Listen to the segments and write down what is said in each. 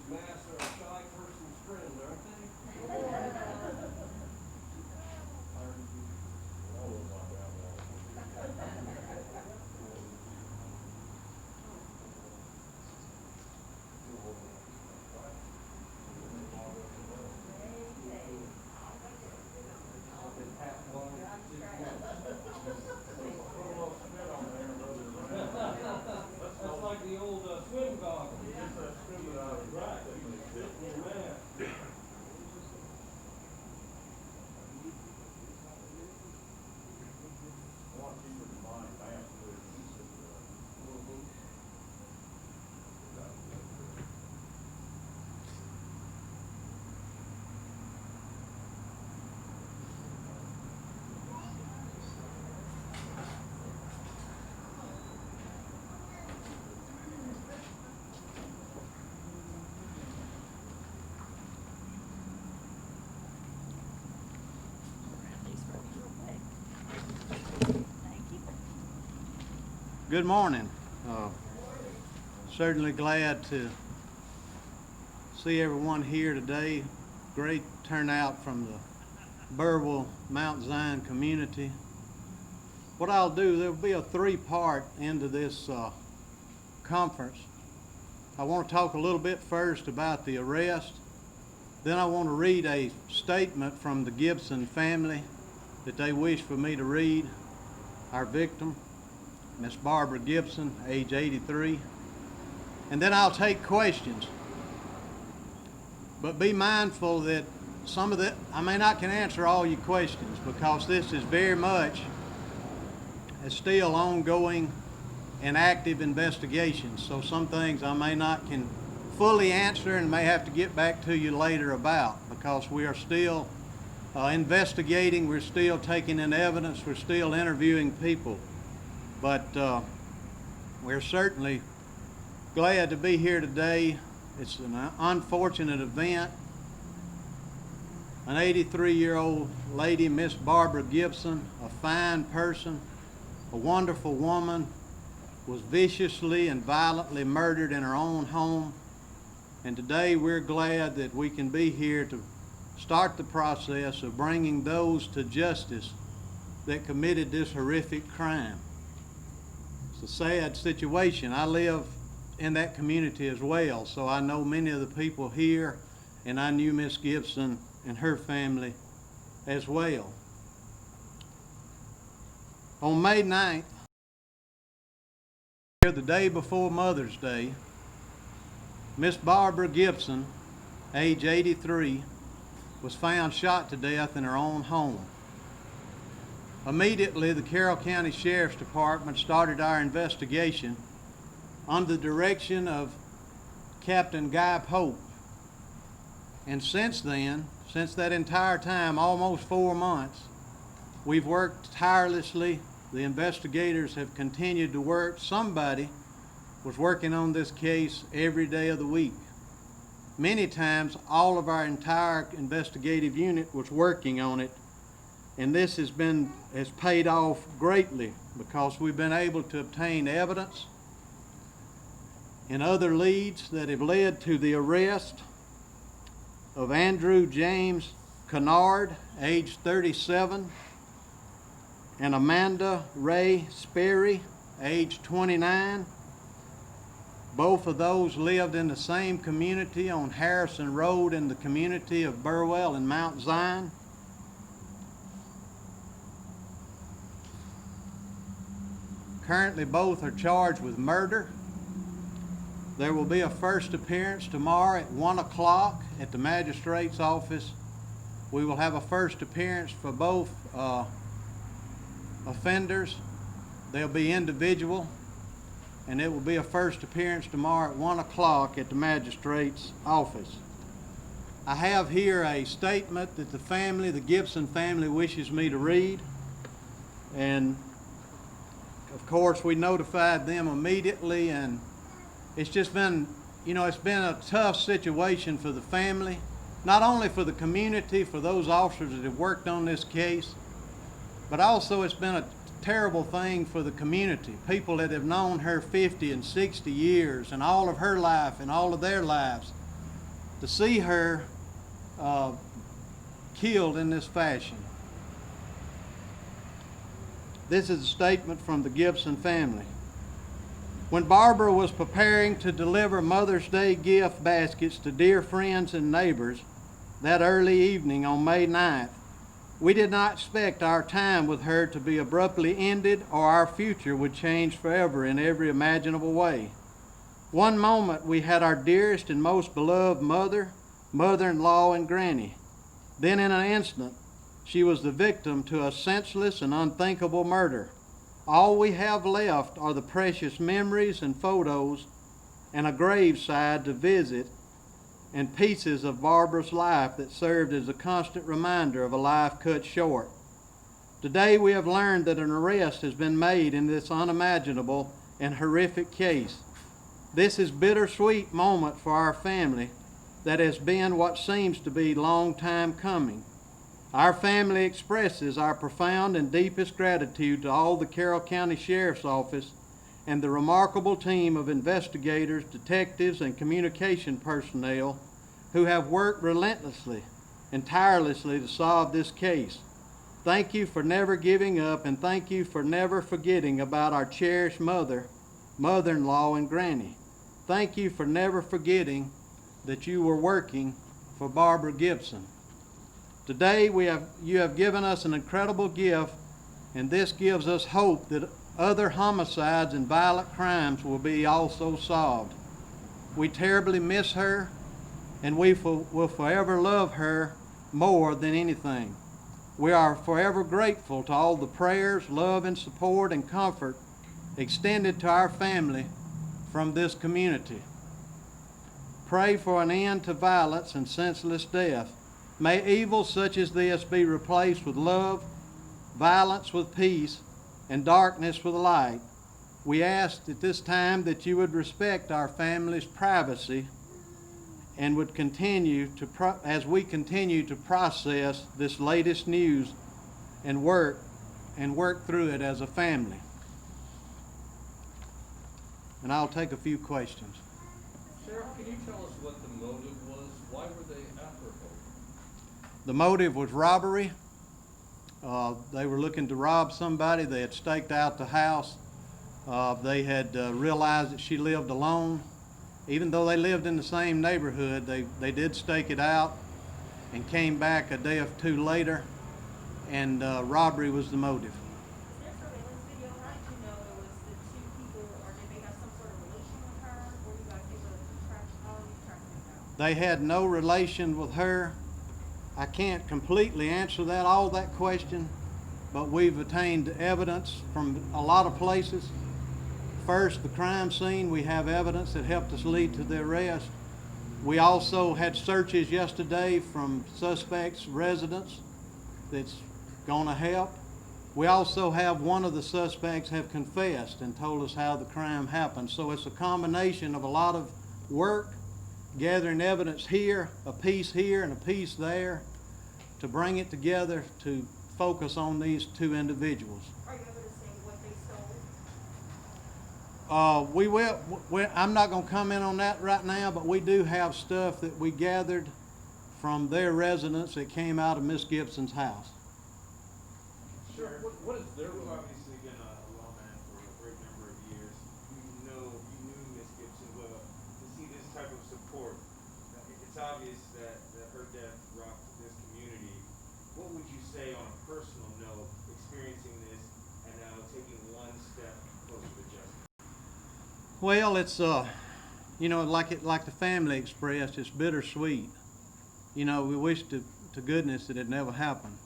Mass are a shy person's friend, aren't they? That's like the old swim goggles. Right. Man. Good morning. Certainly glad to see everyone here today. Great turnout from the Burwell Mount Zion community. What I'll do, there'll be a three-part into this conference. I want to talk a little bit first about the arrest. Then I want to read a statement from the Gibson family that they wish for me to read. Our victim, Miss Barbara Gibson, age 83. And then I'll take questions. But be mindful that some of I may not can answer all your questions because this is very much a still ongoing and active investigation. So some things I may not can fully answer and may have to get back to you later about because we are still investigating, we're still taking in evidence, we're still interviewing people. But we're certainly glad to be here today. It's an unfortunate event. An 83-year-old lady, Miss Barbara Gibson, a fine person, a wonderful woman, was viciously and violently murdered in her own home. And today we're glad that we can be here to start the process of bringing those to justice that committed this horrific crime. It's a sad situation. I live in that community as well, so I know many of the people here, and I knew Miss Gibson and her family as well. On May 9th, the day before Mother's Day, Miss Barbara Gibson, age 83, was found shot to death in her own home. Immediately, the Carroll County Sheriff's Department started our investigation under the direction of Captain Guy Pope. And since then, since that entire time, almost 4 months, we've worked tirelessly. The investigators have continued to work. Somebody was working on this case every day of the week. Many times, all of our entire investigative unit was working on it. And this has paid off greatly because we've been able to obtain evidence and other leads that have led to the arrest of Andrew James Kennard, age 37, and Amanda Ray Sperry, age 29. Both of those lived in the same community on Harrison Road in the community of Burwell and Mount Zion. Currently, both are charged with murder. There will be a first appearance tomorrow at 1 o'clock at the magistrate's office. We will have a first appearance for both offenders. They'll be individual, and it will be a first appearance tomorrow at 1 o'clock at the magistrate's office. I have here a statement that the Gibson family wishes me to read, and of course, we notified them immediately, and it's just been, it's been a tough situation for the family, not only for the community, for those officers that have worked on this case, but also it's been a terrible thing for the community. People that have known her 50 and 60 years and all of her life and all of their lives to see her killed in this fashion. This is a statement from the Gibson family. When Barbara was preparing to deliver Mother's Day gift baskets to dear friends and neighbors that early evening on May 9th, we did not expect our time with her to be abruptly ended or our future would change forever in every imaginable way. One moment we had our dearest and most beloved mother, mother-in-law, and granny. Then in an instant, she was the victim to a senseless and unthinkable murder. All we have left are the precious memories and photos and a graveside to visit and pieces of Barbara's life that served as a constant reminder of a life cut short. Today we have learned that an arrest has been made in this unimaginable and horrific case. This is a bittersweet moment for our family that has been what seems to be a long time coming. Our family expresses our profound and deepest gratitude to all the Carroll County Sheriff's Office and the remarkable team of investigators, detectives, and communication personnel who have worked relentlessly and tirelessly to solve this case. Thank you for never giving up, and thank you for never forgetting about our cherished mother, mother-in-law, and granny. Thank you for never forgetting that you were working for Barbara Gibson. Today you have given us an incredible gift, and this gives us hope that other homicides and violent crimes will be also solved. We terribly miss her, and we will forever love her more than anything. We are forever grateful to all the prayers, love, and support and comfort extended to our family from this community. Pray for an end to violence and senseless death. May evil such as this be replaced with love, violence with peace, and darkness with light. We ask at this time that you would respect our family's privacy and would continue to, as we continue to process this latest news and work through it as a family. And I'll take a few questions. Sheriff, can you tell us what the motive was? Why were they after her? The motive was robbery. They were looking to rob somebody. They had staked out the house. They had realized that she lived alone. Even though they lived in the same neighborhood, they did stake it out and came back a day or two later, and robbery was the motive. Is there surveillance video? How did you know it was the two people, or did they have some sort of relation with her? Or you guys able to track, how are you tracking it down? They had no relation with her. I can't completely answer all that question, but we've obtained evidence from a lot of places. First, the crime scene, we have evidence that helped us lead to the arrest. We also had searches yesterday from suspects' residence that's going to help. We also have one of the suspects have confessed and told us how the crime happened. So it's a combination of a lot of work, gathering evidence here, a piece here, and a piece there to bring it together to focus on these two individuals. Are you able to say what they stole? We will. I'm not going to comment on that right now, but we do have stuff that we gathered from their residence that came out of Miss Gibson's house. Sure. What is their You've role? obviously been a lawman for a great number of years. You knew Miss Gibson well. To see this type of support, it's obvious that her death rocked this community. What would you say on a personal note, experiencing this and now taking one step closer to justice? Well, it's like the family expressed, it's bittersweet. We wish to goodness that it never happened.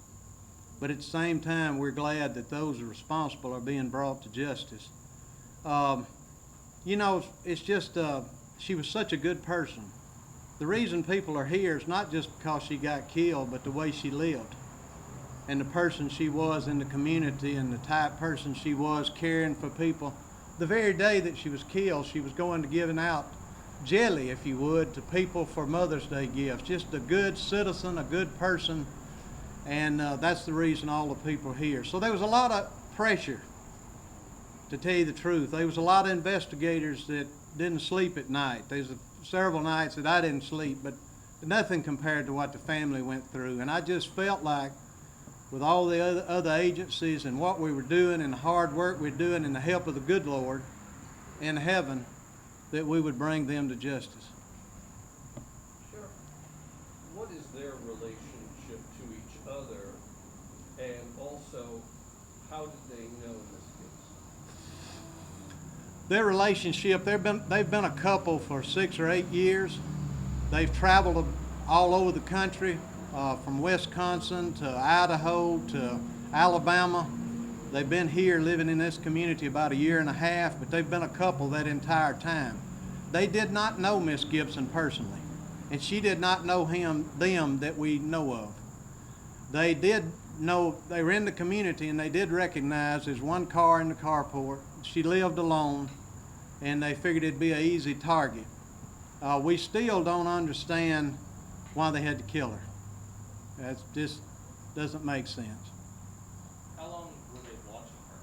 But at the same time, we're glad that those responsible are being brought to justice. It's just, she was such a good person. The reason people are here is not just because she got killed, but the way she lived and the person she was in the community and the type person she was caring for people. The very day that she was killed, she was going to giving out jelly, if you would, to people for Mother's Day gifts. Just a good citizen, a good person. And that's the reason all the people are here. So there was a lot of pressure, to tell you the truth. There was a lot of investigators that didn't sleep at night. There's several nights that I didn't sleep, but nothing compared to what the family went through. And I just felt like with all the other agencies and what we were doing and the hard work we're doing and the help of the good Lord in heaven, that we would bring them to justice. Sheriff, what is their relationship to each other, and also, how did they know Miss Gibson? Their relationship, they've been a couple for 6 or 8 years. They've traveled all over the country, from Wisconsin to Idaho to Alabama. They've been here living in this community about 1.5 years, but they've been a couple that entire time. They did not know Miss Gibson personally, and she did not know them that we know of. They did know, they were in the community, and they did recognize there's one car in the carport. She lived alone, and they figured it'd be an easy target. We still don't understand why they had to kill her. That just doesn't make sense. How long were they watching her?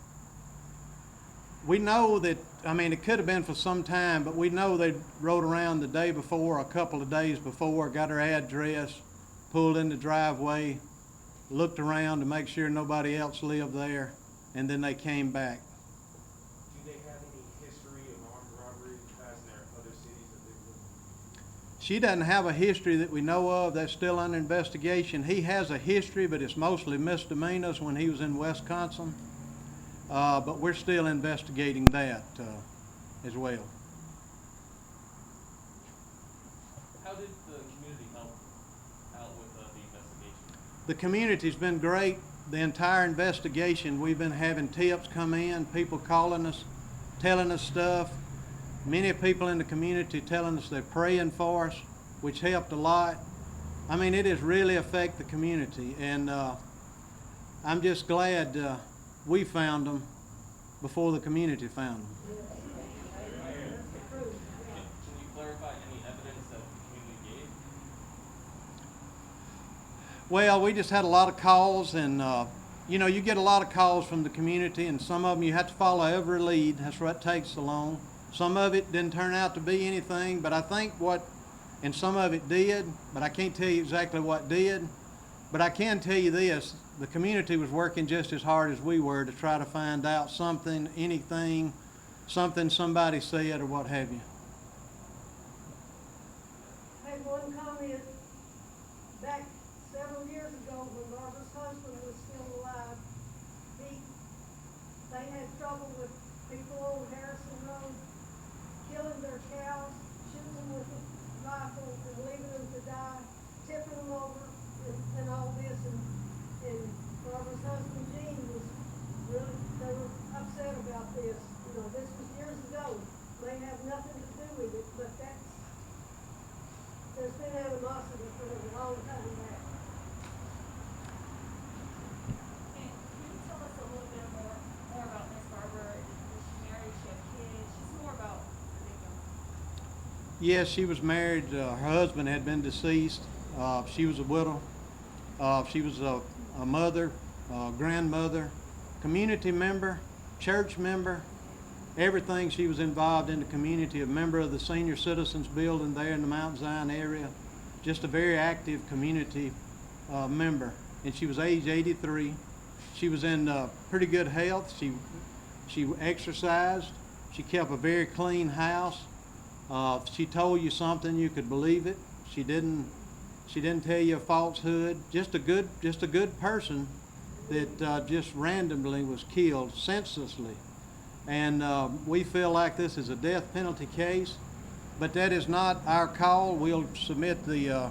We know that, I mean, it could have been for some time, but we know they rode around the day before, a couple of days before, got her address, pulled in the driveway, looked around to make sure nobody else lived there, and then they came back. Do they have any history of armed robbery in the past in their other cities that they've lived in? She doesn't have a history that we know of. That's still under investigation. He has a history, but it's mostly misdemeanors when he was in Wisconsin. But we're still investigating that as well. How did the community help out with the investigation? The community's been great. The entire investigation, we've been having tips come in, people calling us, telling us stuff. Many people in the community telling us they're praying for us, which helped a lot. I mean, it has really affected the community, and I'm just glad we found them before the community found them. Can you clarify any evidence that the community gave? Well, we just had a lot of calls, and you know, you get a lot of calls from the community, and some of them you have to follow every lead. That's what takes so long. Some of it didn't turn out to be anything, but I think and some of it did, but I can't tell you exactly what did. But I can tell you this, the community was working just as hard as we were to try to find out something, anything, something somebody said or what have you. I had one comment. Back several years ago when Barbara's husband was still alive, they had trouble with people on Harrison Road killing their cows, shooting them with a rifle and leaving them to die, tipping them over and all this. And Barbara's husband Gene was really, they were upset about this. You know, this was years ago. May have nothing to do with it, but there's been animosity for a long time back. Can you tell us a little bit more about Miss Barbara? Is she married? She has kids? Just more about the victim. Yes, she was married. Her husband had been deceased. She was a widow. She was a mother, grandmother, community member, church member, everything. She was involved in the community, a member of the senior citizens building there in the Mount Zion area, just a very active community member. And she was age 83. She was in pretty good health. She exercised. She kept a very clean house. She told you something, you could believe it. She didn't tell you a falsehood. Just a good person that just randomly was killed senselessly. And we feel like this is a death penalty case, but that is not our call. We'll submit the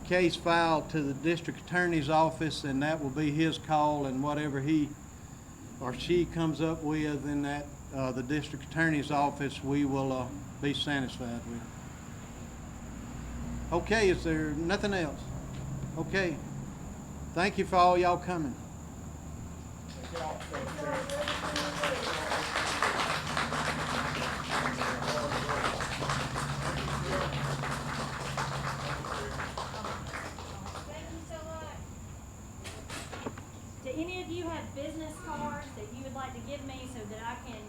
case file to the district attorney's office, and that will be his call, and whatever he or she comes up with in that the district attorney's office, we will be satisfied with. Okay, is there nothing else? Okay. Thank you for all y'all coming. Thank you so much. Do any of you have business cards that you would like to give me so that I can